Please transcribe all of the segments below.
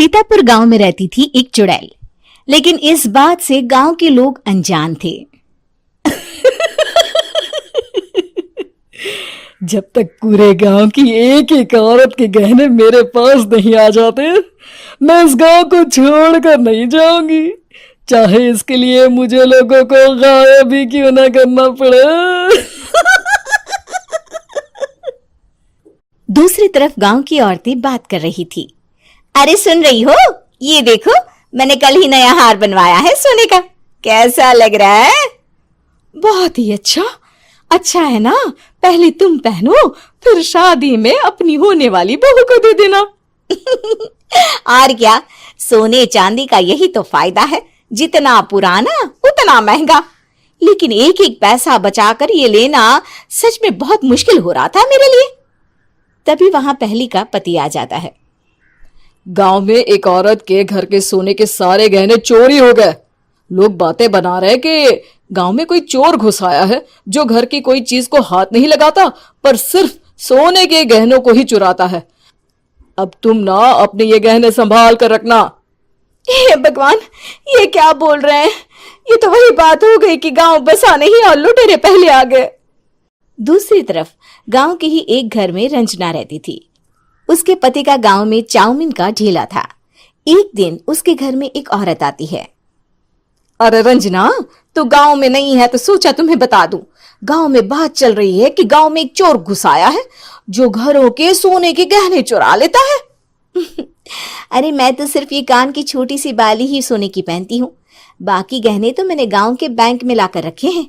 सीतापुर गांव में रहती थी एक चुड़ैल, लेकिन इस बात से गांव के लोग अनजान थे। जब तक पूरे गांव की एक एक औरत के गहने मेरे पास नहीं आ जाते, मैं इस गांव को छोड़कर नहीं जाऊंगी, चाहे इसके लिए मुझे लोगों को गायब भी क्यों ना करना पड़े। दूसरी तरफ गांव की औरतें बात कर रही थी। अरे सुन रही हो, ये देखो, मैंने कल ही नया हार बनवाया है सोने का, कैसा लग रहा है? बहुत ही अच्छा। अच्छा है ना, पहले तुम पहनो, फिर शादी में अपनी होने वाली बहू को दे देना। और क्या, सोने चांदी का यही तो फायदा है, जितना पुराना उतना महंगा। लेकिन एक एक पैसा बचाकर ये लेना सच में बहुत मुश्किल हो रहा था मेरे लिए। तभी वहां पहली का पति आ जाता है। गांव में एक औरत के घर के सोने के सारे गहने चोरी हो गए। लोग बातें बना रहे कि गांव में कोई चोर घुस आया है जो घर की कोई चीज को हाथ नहीं लगाता, पर सिर्फ सोने के गहनों को ही चुराता है। अब तुम ना अपने ये गहने संभाल कर रखना। हे भगवान, ये क्या बोल रहे हैं? ये तो वही बात हो गई कि गांव बसा नहीं और लुटेरे पहले आ गए। दूसरी तरफ गांव के ही एक घर में रंजना रहती थी। उसके पति का गांव में चाउमीन का ठेला था। एक दिन उसके घर में एक औरत आती है। अरे रंजना, तू गांव में नहीं है तो सोचा तुम्हें बता दूं। गांव में बात चल रही है कि गांव में एक चोर घुस आया है जो घरों के सोने के गहने चुरा लेता है। अरे मैं तो सिर्फ ये कान की छोटी सी बाली ही सोने की पहनती हूँ, बाकी गहने तो मैंने गांव के बैंक में लाकर रखे हैं।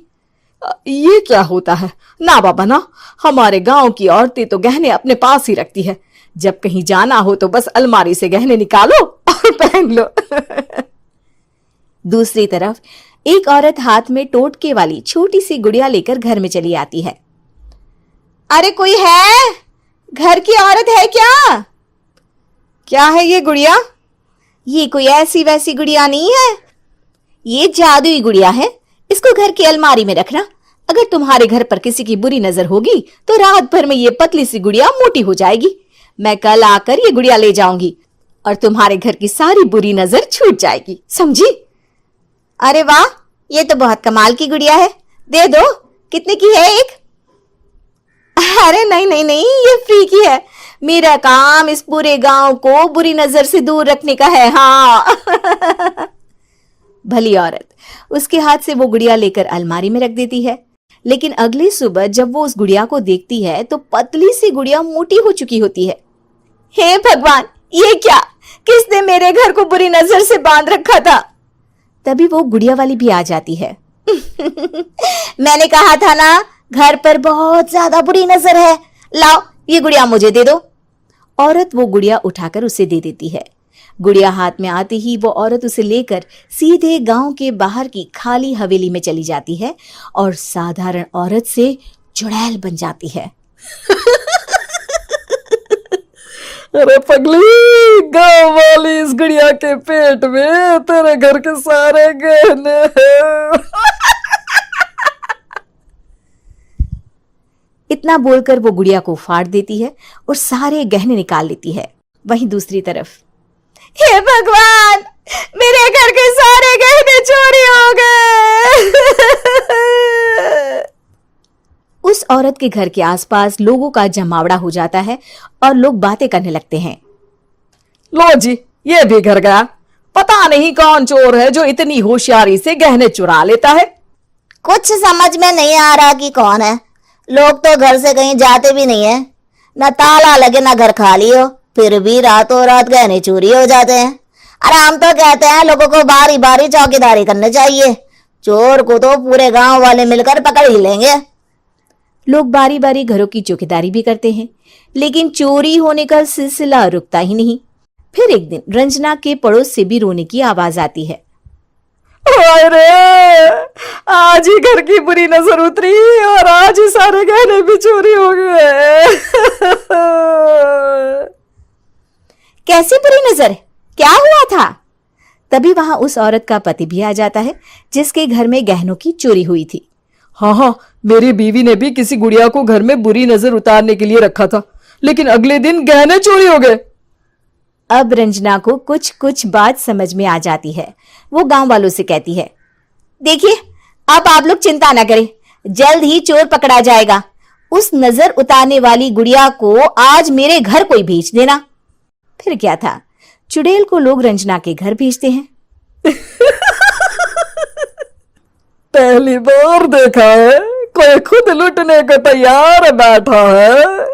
ये क्या होता है? ना बाबा ना, हमारे गांव की औरतें तो गहने अपने पास ही रखती है। जब कहीं जाना हो तो बस अलमारी से गहने निकालो और पहन लो। दूसरी तरफ एक औरत हाथ में टोटके वाली छोटी सी गुड़िया लेकर घर में चली आती है। अरे कोई है? घर की औरत है क्या? क्या है ये गुड़िया? ये कोई ऐसी वैसी गुड़िया नहीं है, ये जादुई गुड़िया है। इसको घर की अलमारी में रखना। अगर तुम्हारे घर पर किसी की बुरी नजर होगी तो रात भर में ये पतली सी गुड़िया मोटी हो जाएगी। मैं कल आकर ये गुड़िया ले जाऊंगी और तुम्हारे घर की सारी बुरी नजर छूट जाएगी, समझी? अरे वाह, ये तो बहुत कमाल की गुड़िया है, दे दो। कितने की है एक? अरे नहीं नहीं नहीं, ये फ्री की है। मेरा काम इस पूरे गांव को बुरी नजर से दूर रखने का है। हाँ। भली औरत उसके हाथ से वो गुड़िया लेकर अलमारी में रख देती है। लेकिन अगली सुबह जब वो उस गुड़िया को देखती है तो पतली सी गुड़िया मोटी हो चुकी होती है। हे भगवान, ये क्या? किसने मेरे घर को बुरी नजर से बांध रखा था? तभी वो गुड़िया वाली भी आ जाती है। मैंने कहा था ना, घर पर बहुत ज्यादा बुरी नजर है। लाओ, ये गुड़िया मुझे दे दो। औरत वो गुड़िया उठाकर उसे दे देती है। गुड़िया हाथ में आते ही वो औरत उसे लेकर सीधे गांव के बाहर की खाली हवेली में चली जाती है और साधारण औरत से चुड़ैल बन जाती है। अरे पगली, गांव वाली इस गुड़िया के पेट में तेरे घर के सारे गहने हैं। इतना बोलकर वो गुड़िया को फाड़ देती है और सारे गहने निकाल लेती है। वहीं दूसरी तरफ, हे भगवान, मेरे घर के सारे गहने चोरी हो गए। उस औरत के घर के आसपास लोगों का जमावड़ा हो जाता है और लोग बातें करने लगते हैं। लो जी, ये भी घर गया। पता नहीं कौन चोर है जो इतनी होशियारी से गहने चुरा लेता है। कुछ समझ में नहीं आ रहा कि कौन है। लोग तो घर से कहीं जाते भी नहीं है, न ताला लगे न घर खाली हो, फिर भी रातों रात गहने चोरी हो जाते हैं। अरे हम तो कहते हैं लोगों को बारी बारी चौकीदारी करनी चाहिए, चोर को तो पूरे गांव वाले मिलकर पकड़ ही लेंगे। लोग बारी बारी घरों की चौकीदारी भी करते हैं, लेकिन चोरी होने का सिलसिला रुकता ही नहीं। फिर एक दिन रंजना के पड़ोस से भी रोने की आवाज आती है। अरे आज ही घर की बुरी नजर उतरी और आज ही सारे गहने भी चोरी हो गए। कैसी बुरी नजर? क्या हुआ था? तभी वहां उस औरत का पति भी आ जाता है जिसके घर में गहनों की चोरी हुई थी। हाँ, मेरी बीवी ने भी किसी गुड़िया को घर में बुरी नजर उतारने के लिए रखा था, लेकिन अगले दिन गहने चोरी हो गए। अब रंजना को कुछ कुछ बात समझ में आ जाती है। वो गांव वालों से कहती है, देखिए अब आप लोग चिंता ना करें, जल्द ही चोर पकड़ा जाएगा। उस नजर उतारने वाली गुड़िया को आज मेरे घर कोई भेज देना। फिर क्या था, चुड़ैल को लोग रंजना के घर भेजते हैं। पहली बार देखा है कोई खुद लुटने को तैयार बैठा है।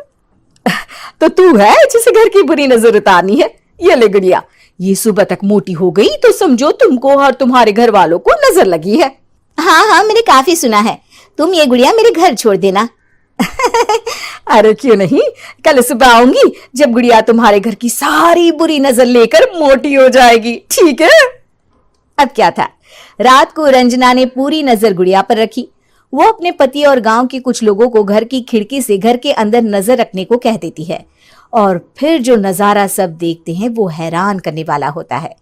तो तू है जिसे घर की बुरी नजर उतारनी है? ये ले गुड़िया, ये सुबह तक मोटी हो गई तो समझो तुमको और तुम्हारे घर वालों को नजर लगी है। हाँ हाँ, मैंने काफी सुना है। तुम ये गुड़िया मेरे घर छोड़ देना। अरे क्यों नहीं, कल सुबह आऊंगी जब गुड़िया तुम्हारे घर की सारी बुरी नजर लेकर मोटी हो जाएगी, ठीक है? अब क्या था, रात को रंजना ने पूरी नजर गुड़िया पर रखी। वो अपने पति और गांव के कुछ लोगों को घर की खिड़की से घर के अंदर नजर रखने को कह देती है, और फिर जो नजारा सब देखते हैं वो हैरान करने वाला होता है।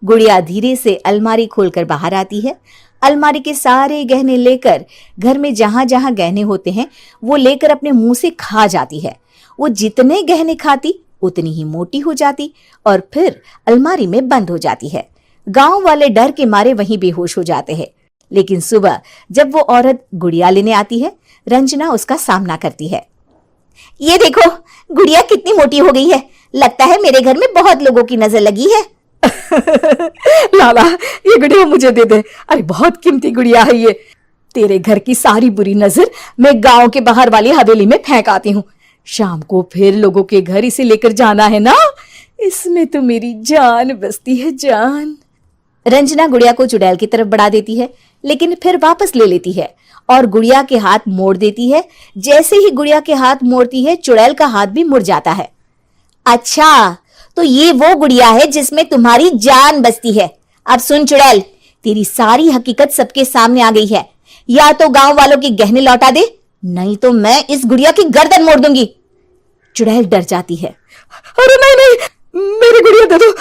गुड़िया धीरे से अलमारी खोलकर बाहर आती है। अलमारी के सारे गहने लेकर घर में जहां जहां गहने होते हैं वो लेकर अपने मुंह से खा जाती है। वो जितने गहने खाती उतनी ही मोटी हो जाती और फिर अलमारी में बंद हो जाती है। गांव वाले डर के मारे वहीं बेहोश हो जाते हैं। लेकिन सुबह जब वो औरत गुड़िया लेने आती है, रंजना उसका सामना करती है। ये देखो गुड़िया कितनी मोटी हो गई है, लगता है मेरे घर में बहुत लोगों की नजर लगी है। लाला ये गुड़िया मुझे दे दे, अरे बहुत कीमती गुड़िया है ये। तेरे घर की सारी बुरी नजर मैं गांव के बाहर वाली हवेली में फेंक आती हूँ। शाम को फिर लोगों के घर इसे लेकर जाना है ना, इसमें तो मेरी जान बसती है, जान। रंजना गुड़िया को चुड़ैल की तरफ बढ़ा देती है, लेकिन फिर वापस ले लेती है और गुड़िया के हाथ मोड़ देती है। जैसे ही गुड़िया के हाथ मोड़ती है, चुड़ैल का हाथ भी मुड़ जाता है। अच्छा, तो ये वो गुड़िया है जिसमें तुम्हारी जान बसती है। अब सुन चुड़ैल, तेरी सारी हकीकत सबके सामने आ गई है। या तो गांव वालों के गहने लौटा दे, नहीं तो मैं इस गुड़िया की गर्दन मोड़ दूंगी। चुड़ैल डर जाती है। अरे नहीं नहीं, मेरी गुड़िया दे दो,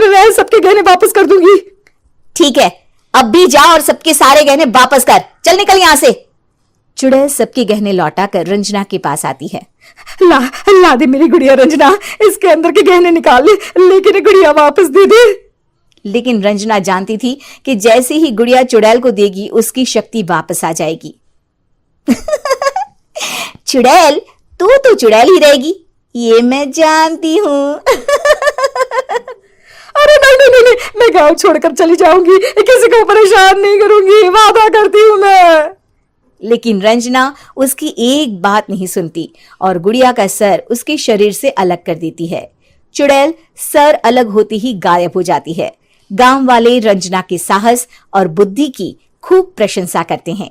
मैं सबके गहने वापस कर दूंगी। ठीक है, अब भी जा और सबके सारे गहने वापस कर। चल निकल यहां से। चुड़ैल सबके गहने लौटाकर रंजना के पास आती है। ला दे मेरी गुड़िया रंजना, इसके अंदर के गहने निकाल ले, लेकिन गुड़िया वापस दे दे। लेकिन रंजना जानती थी कि जैसे ही गुड़िया चुड़ैल को देगी उसकी शक्ति वापस आ जाएगी। चुड़ैल, तू तो चुड़ैल ही रहेगी, ये मैं जानती हूँ। अरे नहीं नहीं नहीं, मैं गांव छोड़कर चली जाऊंगी, किसी को परेशान नहीं करूंगी, वादा करती हूँ मैं। लेकिन रंजना उसकी एक बात नहीं सुनती और गुड़िया का सर उसके शरीर से अलग कर देती है। चुड़ैल सर अलग होते ही गायब हो जाती है। गांव वाले रंजना के साहस और बुद्धि की खूब प्रशंसा करते हैं।